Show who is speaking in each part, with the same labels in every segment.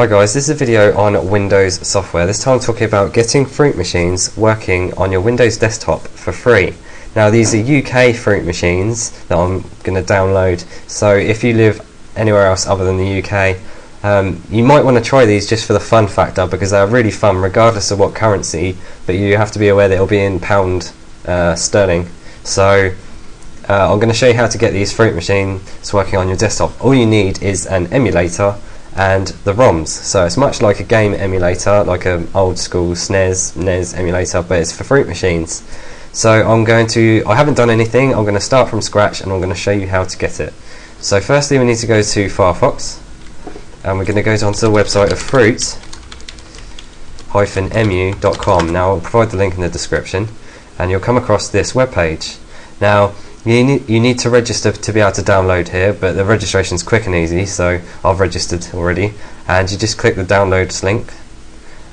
Speaker 1: Hi guys, this is a video on Windows software. This time I'm talking about getting Fruit Machines working on your Windows desktop for free. Now these are UK Fruit Machines that I'm going to download, so if you live anywhere else other than the UK, you might want to try these just for the fun factor, because they're really fun regardless of what currency, but you have to be aware that it'll be in pound sterling. So I'm going to show you how to get these Fruit Machines working on your desktop. All you need is an emulator and the ROMs. So it's much like a game emulator, like an old school SNES, NES emulator, but it's for Fruit Machines. So I haven't done anything, I'm going to start from scratch and I'm going to show you how to get it. So firstly we need to go to Firefox, and we're going to go onto the website of fruit-mu.com. Now I'll provide the link in the description, and you'll come across this web page. Now you need to register to be able to download here, but the registration is quick and easy, so I've registered already, and you just click the downloads link,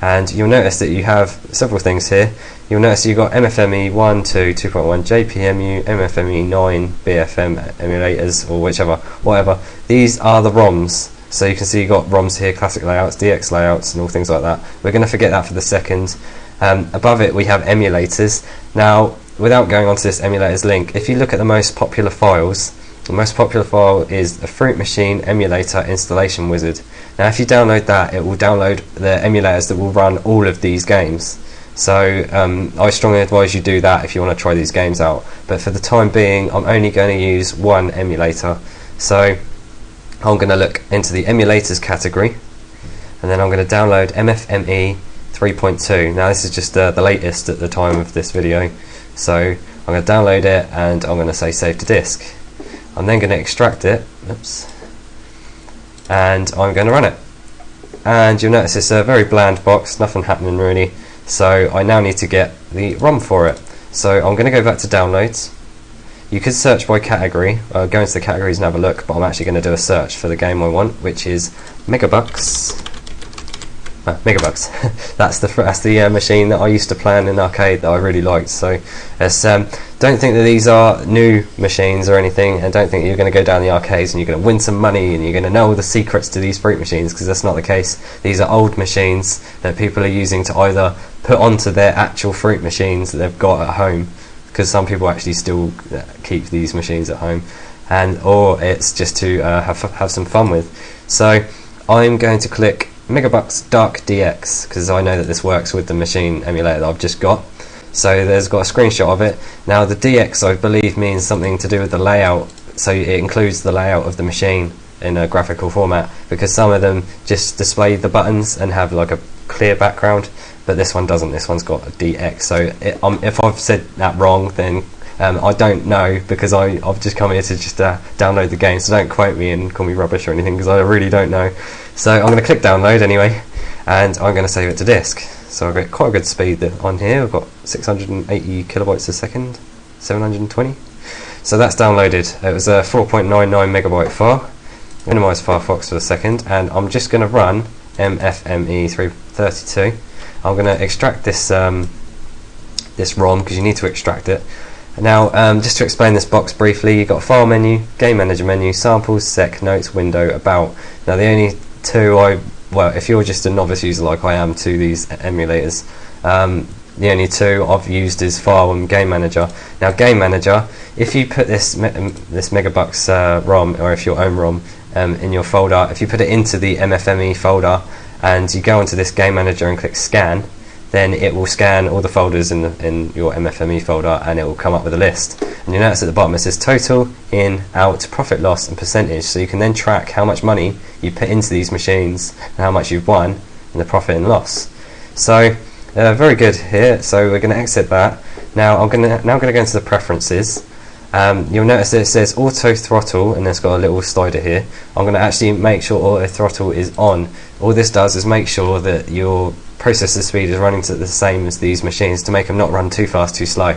Speaker 1: and you'll notice that you have several things here. You'll notice you've got MFME 1, 2, 2.1, JPMU, MFME 9, BFM emulators, or whatever. These are the ROMs. So you can see you've got ROMs here, classic layouts, DX layouts, and all things like that. We're going to forget that for the second. Above it we have emulators. Now, without going onto this emulators link, if you look at the most popular files, the most popular file is a Fruit Machine emulator installation wizard. Now if you download that, it will download the emulators that will run all of these games. So I strongly advise you do that if you want to try these games out. But for the time being, I'm only going to use one emulator. So I'm going to look into the emulators category, and then I'm going to download MFME 3.2. Now this is just the latest at the time of this video. So I'm going to download it, and I'm going to say save to disk. I'm then going to extract it, and I'm going to run it. And you'll notice it's a very bland box, nothing happening really. So I now need to get the ROM for it. So I'm going to go back to downloads. You could search by category, go into the categories and have a look, but I'm actually going to do a search for the game I want, which is Megabucks. Megabucks. that's the machine that I used to play in an arcade that I really liked. So don't think that these are new machines or anything, and don't think that you're going to go down the arcades and you're going to win some money and you're going to know all the secrets to these Fruit Machines, because that's not the case. These are old machines that people are using to either put onto their actual Fruit Machines that they've got at home, because some people actually still keep these machines at home, or it's just to have some fun with. So I'm going to click Megabucks Dark DX, because I know that this works with the machine emulator that I've just got. So there's got a screenshot of it. Now the DX, I believe, means something to do with the layout, so it includes the layout of the machine in a graphical format, because some of them just display the buttons and have like a clear background, but this one doesn't. This one's got a DX. So if I've said that wrong, then I don't know, because I've just come here to just download the game, so don't quote me and call me rubbish or anything, because I really don't know. So I'm going to click download anyway, and I'm going to save it to disk. So I've got quite a good speed on here. I've got 680 kilobytes a second, 720. So that's downloaded. It was a 4.99 megabyte file. Minimise Firefox for a second, and I'm just going to run MFME 332. I'm going to extract this this ROM, because you need to extract it. Now, just to explain this box briefly, you've got File menu, Game Manager menu, Samples, Sec, Notes, Window, About. Now the only two if you're just a novice user like I am to these emulators, the only two I've used is File and Game Manager. Now Game Manager, if you put this Megabucks ROM, or if your own ROM, in your folder, if you put it into the MFME folder and you go onto this Game Manager and click Scan, then it will scan all the folders in your MFME folder, and it will come up with a list. And you notice at the bottom it says total, in, out, profit, loss and percentage, so you can then track how much money you put into these machines and how much you've won in the profit and loss. So very good here. So we're going to exit that. Now I'm going to go into the preferences. You'll notice that it says auto throttle, and it's got a little slider here. I'm going to actually make sure auto throttle is on. All this does is make sure that your processor speed is running to the same as these machines, to make them not run too fast, too slow.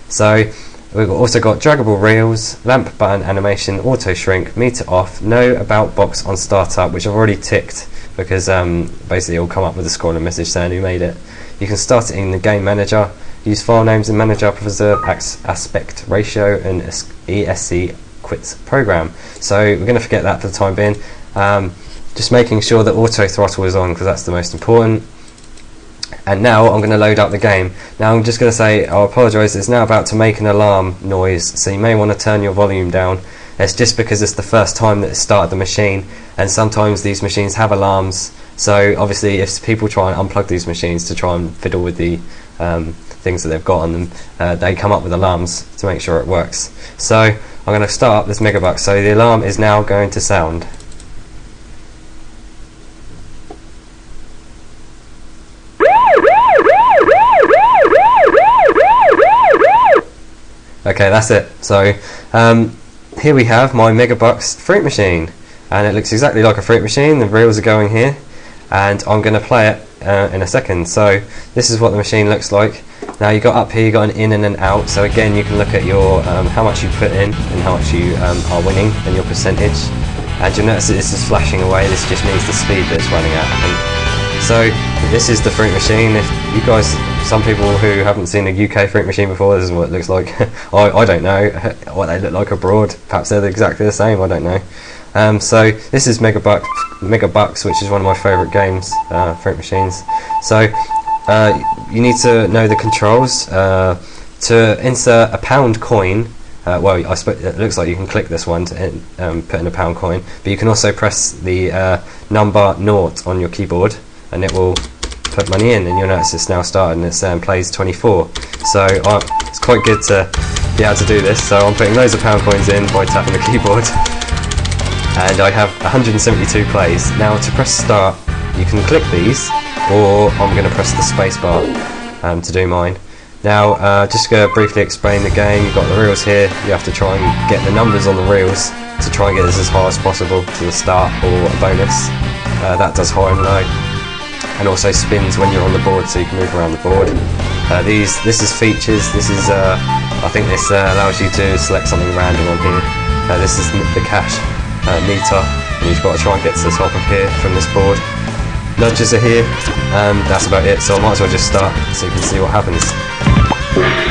Speaker 1: So we've also got draggable reels, lamp button animation, auto shrink, meter off, no about box on startup, which I've already ticked, because basically it will come up with a scrolling message saying who made it. You can start it in the Game Manager, use file names in Manager, preserve aspect ratio, and ESC quit program. So we're going to forget that for the time being. just making sure that auto throttle is on, because that's the most important. And now I'm going to load up the game. Now I'm just going to say, I apologise, it's now about to make an alarm noise, so you may want to turn your volume down. It's just because it's the first time that it started the machine, and sometimes these machines have alarms, so obviously if people try and unplug these machines to try and fiddle with the things that they've got on them, they come up with alarms to make sure it works. So I'm going to start up this Megabucks, so the alarm is now going to sound. Okay, that's it. So here we have my Megabucks fruit machine, and it looks exactly like a fruit machine. The reels are going here, and I'm going to play it in a second. So this is what the machine looks like. Now you got up here, you got an in and an out. So again, you can look at your how much you put in and how much you are winning and your percentage. And you'll notice that this is flashing away. This just means the speed that it's running at, I think. So this is the fruit machine. If you guys, some people who haven't seen a UK fruit machine before, this is what it looks like. I don't know what they look like abroad. Perhaps they're exactly the same, I don't know. So this is Megabucks, which is one of my favourite games, fruit machines. So you need to know the controls. To insert a pound coin, well, I suppose it looks like you can click this one to put in a pound coin, but you can also press the number 0 on your keyboard, and it will put money in, and you'll notice it's now started and it's plays 24. So it's quite good to be able to do this. So I'm putting loads of pound coins in by tapping the keyboard, and I have 172 plays. Now to press start, you can click these, or I'm going to press the space bar to do mine. Now just going to briefly explain the game. You've got the reels here. You have to try and get the numbers on the reels to try and get this as high as possible to the start, or a bonus. That does high and low, and also spins when you're on the board, so you can move around the board. This is features. This is I think this allows you to select something random on here. This is the cash meter, and you've got to try and get to the top of here from this board. Nudges are here. That's about it. So I might as well just start so you can see what happens.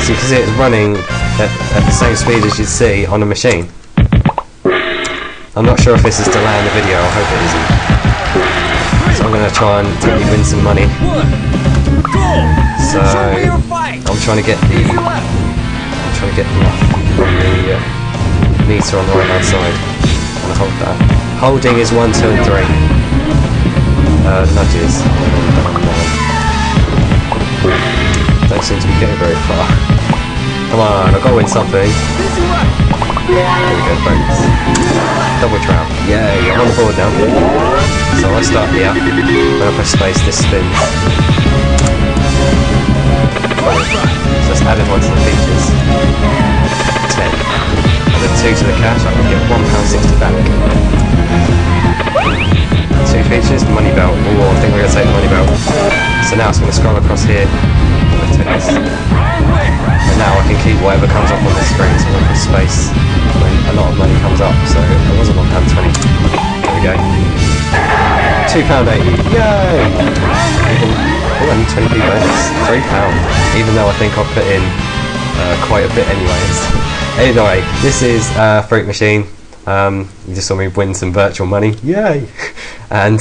Speaker 1: So you can see it's running at the same speed as you'd see on a machine. I'm not sure if this is delaying the video. I hope it isn't. So I'm going to try and win some money. So I'm trying to get the meter on the right hand side. I'm going to hold that. Holding is 1, 2 and 3. Nudges. Don't seem to be getting very far. Come on, I've got to win something. There we go, bonus. Double trap. Yay, I'm on the board now. So I start here. When I press space, this spins. So it's added 1 to the features. 10. And then 2 to the cash, I can get £1.60 back. 2 features, money belt. Oh, I think we're going to take the money belt. So now it's going to scroll across here. And now I can keep whatever comes up on the screen, so I'm going to press space when a lot of money comes up. So it was a £1.20. There we go. £2.80. Yay! Oh, only 20p bonus. £3. Even though I think I've put in quite a bit anyways. Anyway, this is Fruit Machine. You just saw me win some virtual money. Yay! And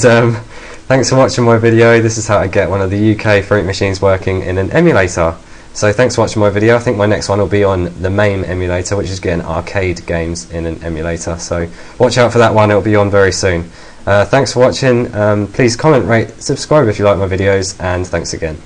Speaker 1: thanks for watching my video. This is how to get one of the UK fruit machines working in an emulator. So thanks for watching my video. I think my next one will be on the MAME emulator, which is getting arcade games in an emulator. So watch out for that one, it'll be on very soon. Thanks for watching. Please comment, rate, subscribe if you like my videos, and thanks again.